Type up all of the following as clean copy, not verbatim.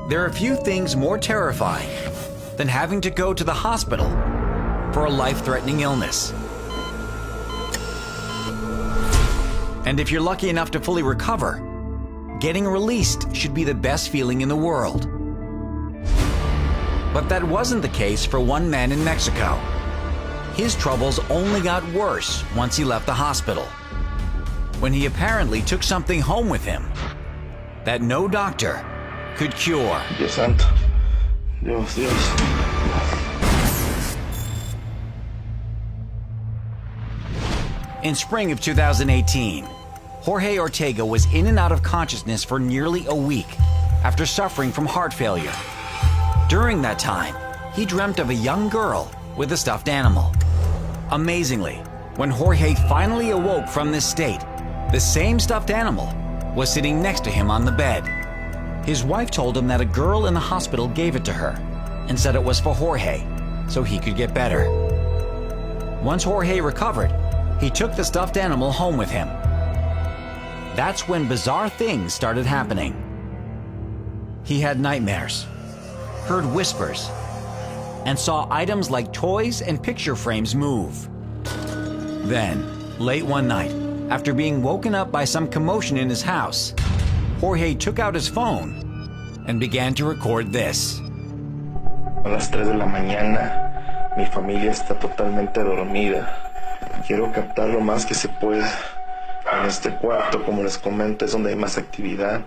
There are few things more terrifying than having to go to the hospital for a life-threatening illness. And if you're lucky enough to fully recover, getting released should be the best feeling in the world. But that wasn't the case for one man in Mexico. His troubles only got worse once he left the hospital, when he apparently took something home with him that no doctor could cure. Dios santo. Dios, Dios. In spring of 2018, Jorge Ortega was in and out of consciousness for nearly a week after suffering from heart failure. During that time, he dreamt of a young girl with a stuffed animal. Amazingly, when Jorge finally awoke from this state, the same stuffed animal was sitting next to him on the bed. His wife told him that a girl in the hospital gave it to her and said it was for Jorge, so he could get better. Once Jorge recovered, he took the stuffed animal home with him. That's when bizarre things started happening. He had nightmares, heard whispers, and saw items like toys and picture frames move. Then, late one night, after being woken up by some commotion in his house, Jorge took out his phone and began to record this. A las 3 de la mañana, mi familia está totalmente dormida. Quiero captar lo más que se pueda. En este cuarto, como les comento, es donde hay más actividad.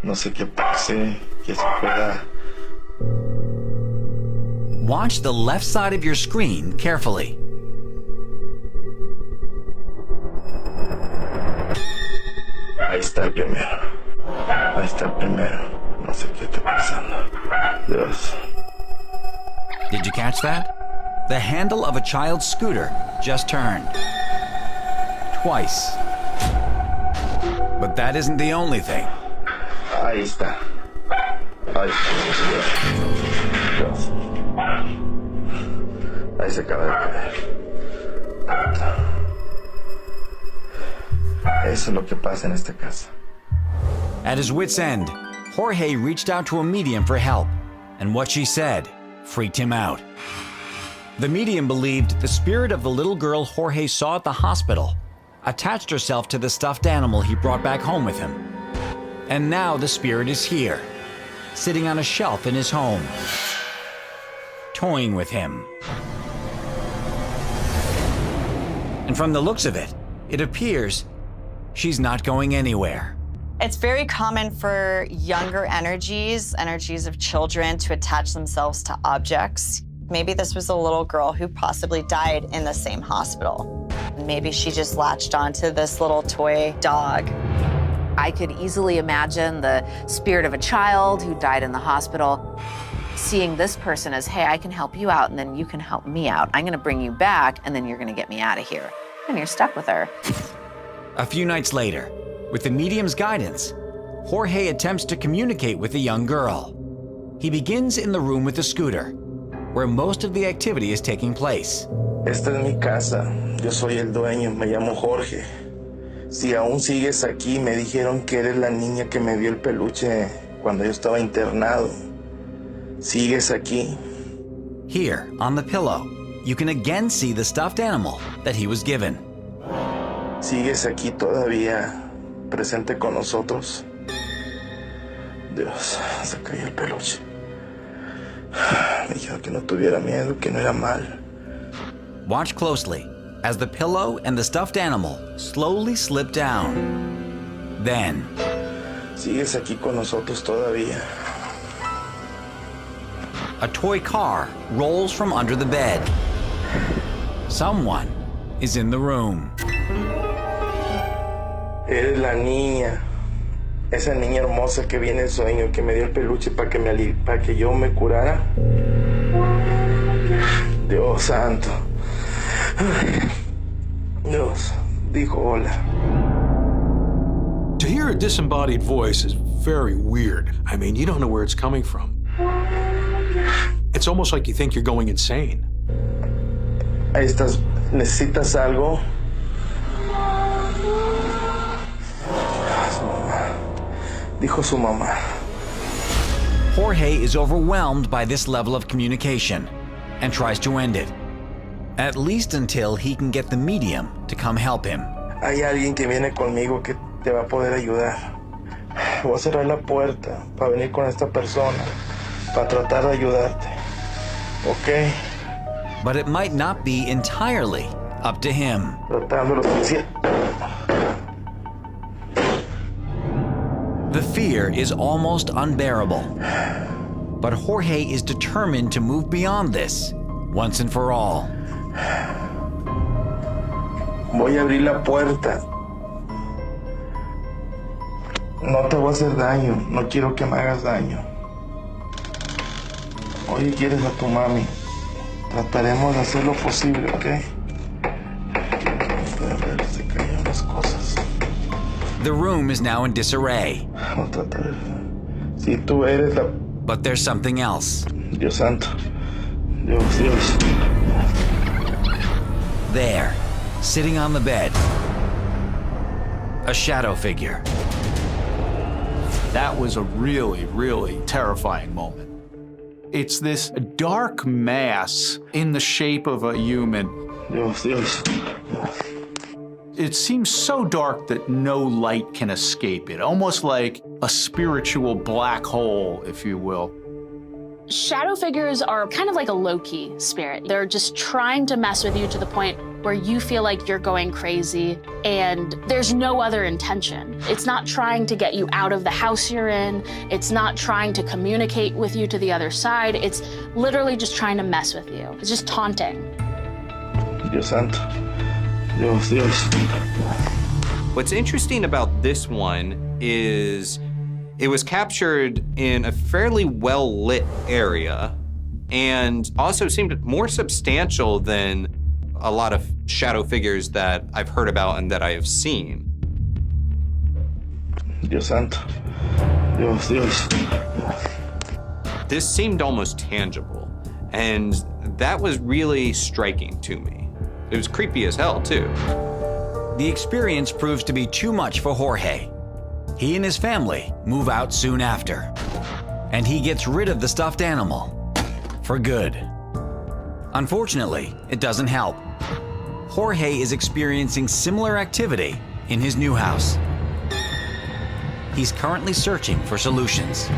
No sé qué pase, que se pueda. Watch the left side of your screen carefully. Ahí está el primero. Ahí está el primero. No sé qué está pasando. Dios. Did you catch that? The handle of a child's scooter just turned. Twice. But that isn't the only thing. Ahí está. Ahí está. Dios. Ahí se acaba de caer. Eso es lo que pasa en esta casa. At his wit's end, Jorge reached out to a medium for help, and what she said freaked him out. The medium believed the spirit of the little girl Jorge saw at the hospital attached herself to the stuffed animal he brought back home with him. And now the spirit is here, sitting on a shelf in his home, toying with him. And from the looks of it, it appears she's not going anywhere. It's very common for younger energies of children, to attach themselves to objects. Maybe this was a little girl who possibly died in the same hospital. Maybe she just latched onto this little toy dog. I could easily imagine the spirit of a child who died in the hospital, seeing this person as, hey, I can help you out, and then you can help me out. I'm gonna bring you back, and then you're gonna get me out of here. And you're stuck with her. A few nights later, with the medium's guidance, Jorge attempts to communicate with the young girl. He begins in the room with the scooter, where most of the activity is taking place. Esta es mi casa. Yo soy el dueño. Me llamo Jorge. Si aún sigues aquí, me dijeron que eres la niña que me dio el peluche cuando yo estaba internado. ¿Sigues aquí? Here, on the pillow, you can again see the stuffed animal that he was given. ¿Sigues aquí todavía presente con nosotros? Dios, se cayó el peluche. Me dijeron que no tuviera miedo, que no era mal. Watch closely as the pillow and the stuffed animal slowly slip down. Then, ¿Sigues aquí con nosotros todavía? a toy car rolls from under the bed. Someone is in the room. Eres la niña. Esa niña hermosa que vi en el sueño, que me dio el peluche para que yo me curara. Dios santo. Dios dijo hola. To hear a disembodied voice is very weird. I mean, you don't know where it's coming from. It's almost like you think you're going insane. Ahí estás. ¿Necesitas algo? Su mamá. Dijo su mamá. Jorge is overwhelmed by this level of communication and tries to end it, at least until he can get the medium to come help him. Hay alguien que viene conmigo que te va a poder ayudar. Voy a cerrar la puerta para venir con esta persona, para tratar de ayudarte. ¿Ok? But it might not be entirely up to him. Tratando lo suficiente. The fear is almost unbearable. But Jorge is determined to move beyond this, once and for all. Voy a abrir la puerta. No te voy a hacer daño. No quiero que me hagas daño. Oye, ¿quieres a tu mami? Trataremos de hacer lo posible, ¿ok? A ver, se cayeron las cosas. The room is now in disarray. Vamos a tratar. Si tú eres la... But there's something else. Dios santo. Dios. There, sitting on the bed, a shadow figure. That was a really, really terrifying moment. It's this dark mass in the shape of a human. Dios. It seems so dark that no light can escape it, almost like a spiritual black hole, if you will. Shadow figures are kind of like a low-key spirit. They're just trying to mess with you to the point where you feel like you're going crazy and there's no other intention. It's not trying to get you out of the house you're in. It's not trying to communicate with you to the other side. It's literally just trying to mess with you. It's just taunting. Dios santo. Dios. What's interesting about this one is it was captured in a fairly well-lit area and also seemed more substantial than a lot of shadow figures that I've heard about and that I have seen. Dios santo. Dios. This seemed almost tangible, and that was really striking to me. It was creepy as hell, too. The experience proves to be too much for Jorge. He and his family move out soon after, and he gets rid of the stuffed animal for good. Unfortunately, it doesn't help. Jorge is experiencing similar activity in his new house. He's currently searching for solutions.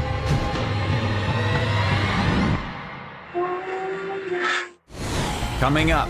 Coming up,